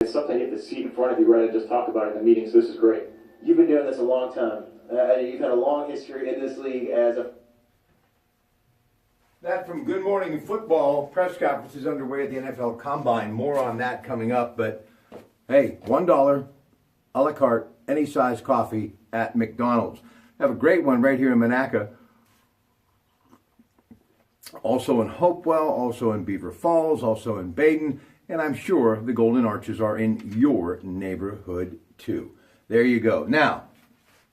It's something you have the seat in front of you rather than just talk about it in the meeting, so this is great. You've been doing this a long time. You've had a long history in this league as a... That from Good Morning Football press conference is underway at the NFL Combine. More on that coming up, but hey, $1 a la carte, any size coffee at McDonald's. Have a great one right here in Monaca. Also in Hopewell, also in Beaver Falls, also in Baden, and I'm sure the Golden Arches are in your neighborhood too. There you go. Now,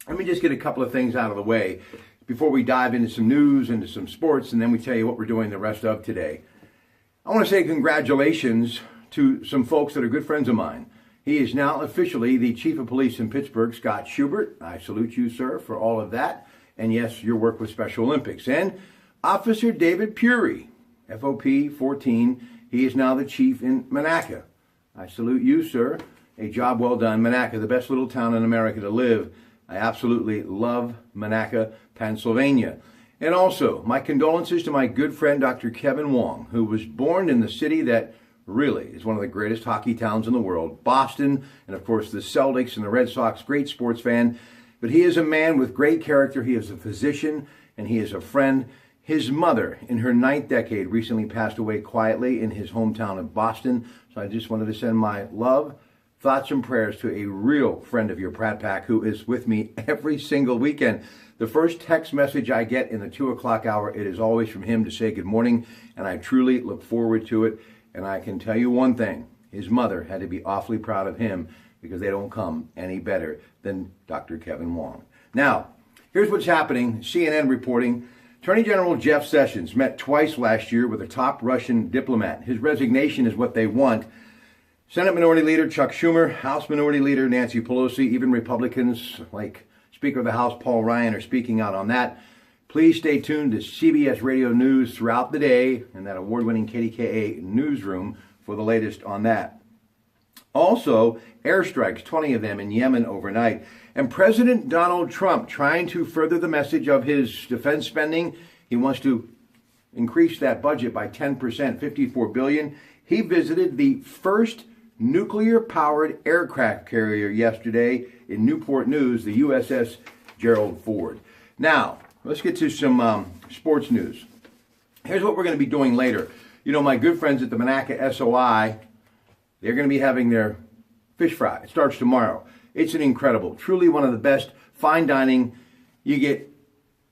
let me just get a couple of things out of the way before we dive into some news, into some sports, and then we tell you what we're doing the rest of today. I want to say congratulations to some folks that are good friends of mine. He is now officially the Chief of Police in Pittsburgh, Scott Schubert. I salute you, sir, for all of that. And yes, your work with Special Olympics. And Officer David Puri, FOP 14, he is now the Chief in Monaca. I salute you, sir. A job well done. Monaca, the best little town in America to live. I absolutely love Monaca, Pennsylvania. And also, my condolences to my good friend, Dr. Kevin Wong, who was born in the city that really is one of the greatest hockey towns in the world, Boston, and of course the Celtics and the Red Sox, great sports fan. But he is a man with great character. He is a physician, and he is a friend. His mother, in her 9th decade, recently passed away quietly in his hometown of Boston. So I just wanted to send my love, thoughts, and prayers to a real friend of your Pratte Pack who is with me every single weekend. The first text message I get in the 2 o'clock hour, it is always from him to say good morning, and I truly look forward to it. And I can tell you one thing, his mother had to be awfully proud of him because they don't come any better than Dr. Kevin Wong. Now, here's what's happening. CNN reporting, Attorney General Jeff Sessions met twice last year with a top Russian diplomat. His resignation is what they want. Senate Minority Leader Chuck Schumer, House Minority Leader Nancy Pelosi, even Republicans like Speaker of the House Paul Ryan are speaking out on that. Please stay tuned to CBS Radio News throughout the day and that award-winning KDKA newsroom for the latest on that. Also, airstrikes, 20 of them in Yemen overnight. And President Donald Trump trying to further the message of his defense spending. He wants to increase that budget by 10%, $54 billion. He visited the first nuclear-powered aircraft carrier yesterday in Newport News, the USS Gerald Ford. Now, let's get to some sports news. Here's what we're going to be doing later. You know, my good friends at the Monaca SOI, they're going to be having their fish fry. It starts tomorrow. It's an incredible, truly one of the best fine dining. You get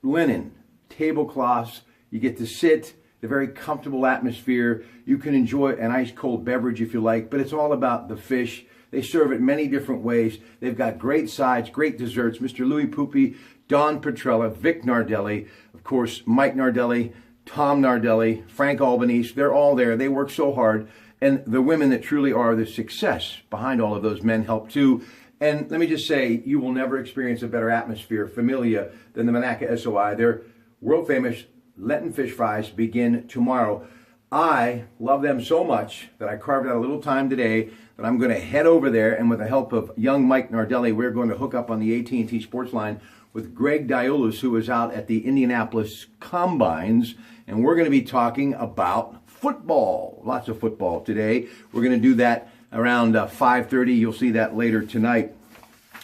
linen, tablecloths, you get to sit, the very comfortable atmosphere. You can enjoy an ice cold beverage if you like, but it's all about the fish. They serve it many different ways. They've got great sides, great desserts. Mr. Louis Pupi, Don Petrella, Vic Nardelli, of course, Mike Nardelli, Tom Nardelli, Frank Albanese. They're all there. They work so hard. And the women that truly are the success behind all of those men help too. And let me just say, you will never experience a better atmosphere, familia, than the Monaca SOI. Their world famous Lenten fish fries begin tomorrow. I love them so much that I carved out a little time today that I'm going to head over there, and with the help of young Mike Nardelli, we're going to hook up on the AT&T Sports Line with Greg Diolus, who is out at the Indianapolis Combines, and we're going to be talking about football. Lots of football today. We're going to do that around 5:30. You'll see that later tonight.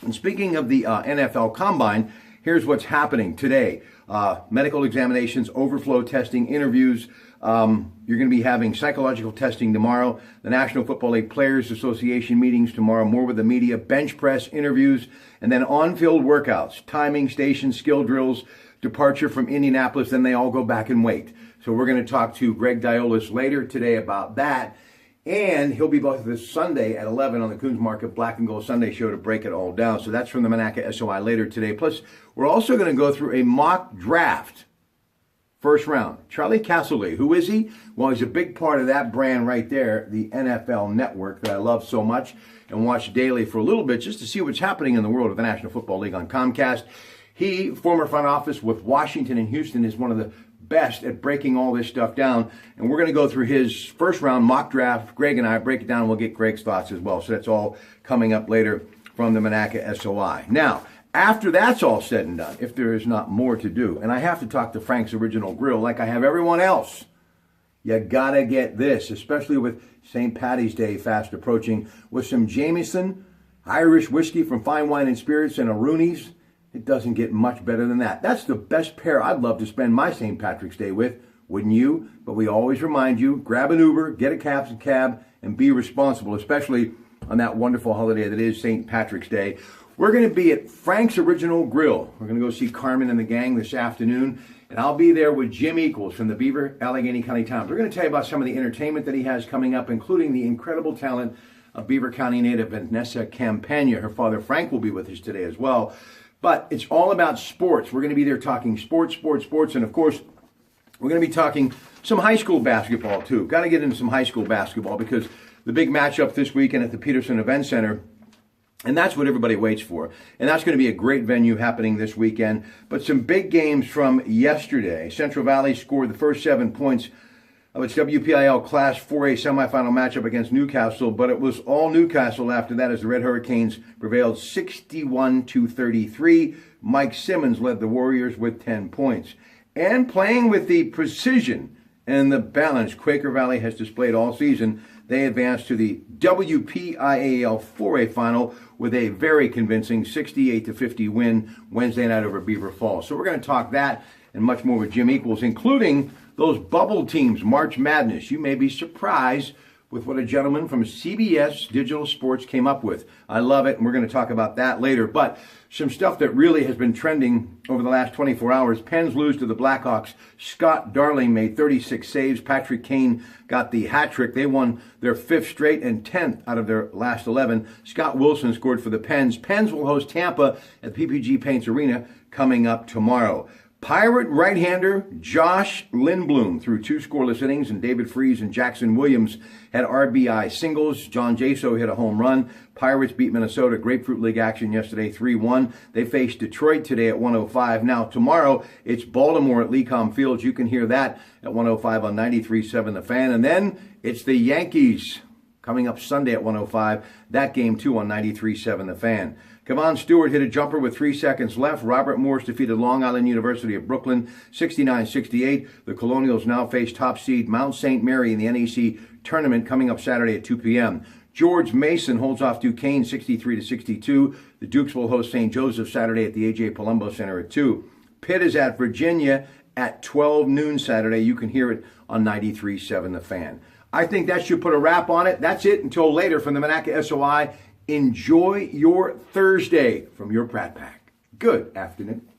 And speaking of the NFL Combine, here's what's happening today. Medical examinations, overflow testing, interviews. You're going to be having psychological testing tomorrow. The National Football League Players Association meetings tomorrow, more with the media, bench press, interviews, and then on-field workouts, timing, station, skill drills, departure from Indianapolis. Then they all go back and wait. So we're going to talk to Greg Diolus later today about that. And he'll be both this Sunday at 11 on the Coons Market Black and Gold Sunday show to break it all down. So that's from the Monaca SOI later today. Plus, we're also going to go through a mock draft. First round. Charlie Casserly, who is he? Well, he's a big part of that brand right there, the NFL Network that I love so much and watch daily for a little bit just to see what's happening in the world of the National Football League on Comcast. He, former front office with Washington and Houston, is one of the best at breaking all this stuff down. And we're going to go through his first round mock draft. Greg and I break it down, and we'll get Greg's thoughts as well. So that's all coming up later from the Monaca SOI. Now, after that's all said and done, if there is not more to do, and I have to talk to Frank's Original Grill like I have everyone else, You gotta get this, especially with St. Paddy's Day fast approaching, with some Jameson, Irish whiskey from Fine Wine and Spirits, and a Rooney's. It doesn't get much better than that. That's the best pair I'd love to spend my St. Patrick's Day with, wouldn't you? But we always remind you, grab an Uber, get a cab, and be responsible, especially on that wonderful holiday that is St. Patrick's Day. We're going to be at Frank's Original Grill. We're going to go see Carmen and the gang this afternoon, and I'll be there with Jim Equals from the Beaver Allegheny County Times. We're going to tell you about some of the entertainment that he has coming up, including the incredible talent of Beaver County native Vanessa Campagna. Her father Frank will be with us today as well. But it's all about sports. We're going to be there talking sports, and of course, we're going to be talking some high school basketball too. Got to get into some high school basketball because the big matchup this weekend at the Peterson Event Center, and that's what everybody waits for. And that's going to be a great venue happening this weekend. But some big games from yesterday. Central Valley scored the first 7 points of its WPIL Class 4A semifinal matchup against Newcastle, but it was all Newcastle after that as the Red Hurricanes prevailed 61-33. Mike Simmons led the Warriors with 10 points. And playing with the precision and the balance Quaker Valley has displayed all season, they advanced to the WPIAL 4A final with a very convincing 68-50 win Wednesday night over Beaver Falls. So we're going to talk that and much more with Jim Equals, including those bubble teams, March Madness. You may be surprised with what a gentleman from CBS Digital Sports came up with. I love it, and we're going to talk about that later. But some stuff that really has been trending over the last 24 hours. Pens lose to the Blackhawks. Scott Darling made 36 saves. Patrick Kane got the hat trick. They won their 5th straight and 10th out of their last 11. Scott Wilson scored for the Pens. Pens will host Tampa at the PPG Paints Arena coming up tomorrow. Pirate right-hander Josh Lindblom threw 2 scoreless innings, and David Freese and Jackson Williams had RBI singles. John Jaso hit a home run. Pirates beat Minnesota. Grapefruit League action yesterday, 3-1. They face Detroit today at 1:05. Now, tomorrow, it's Baltimore at Lecom Fields. You can hear that at 1:05 on 93.7 The Fan. And then it's the Yankees coming up Sunday at 1:05. That game, too, on 93.7 The Fan. Kevon Stewart hit a jumper with 3 seconds left. Robert Morse defeated Long Island University of Brooklyn 69-68. The Colonials now face top seed Mount St. Mary in the NEC tournament coming up Saturday at 2 p.m. George Mason holds off Duquesne 63-62. The Dukes will host St. Joseph Saturday at the A.J. Palumbo Center at 2. Pitt is at Virginia at 12 noon Saturday. You can hear it on 93.7 The Fan. I think that should put a wrap on it. That's it until later from the Monaca SOI. Enjoy your Thursday from your Pratte Pack. Good afternoon.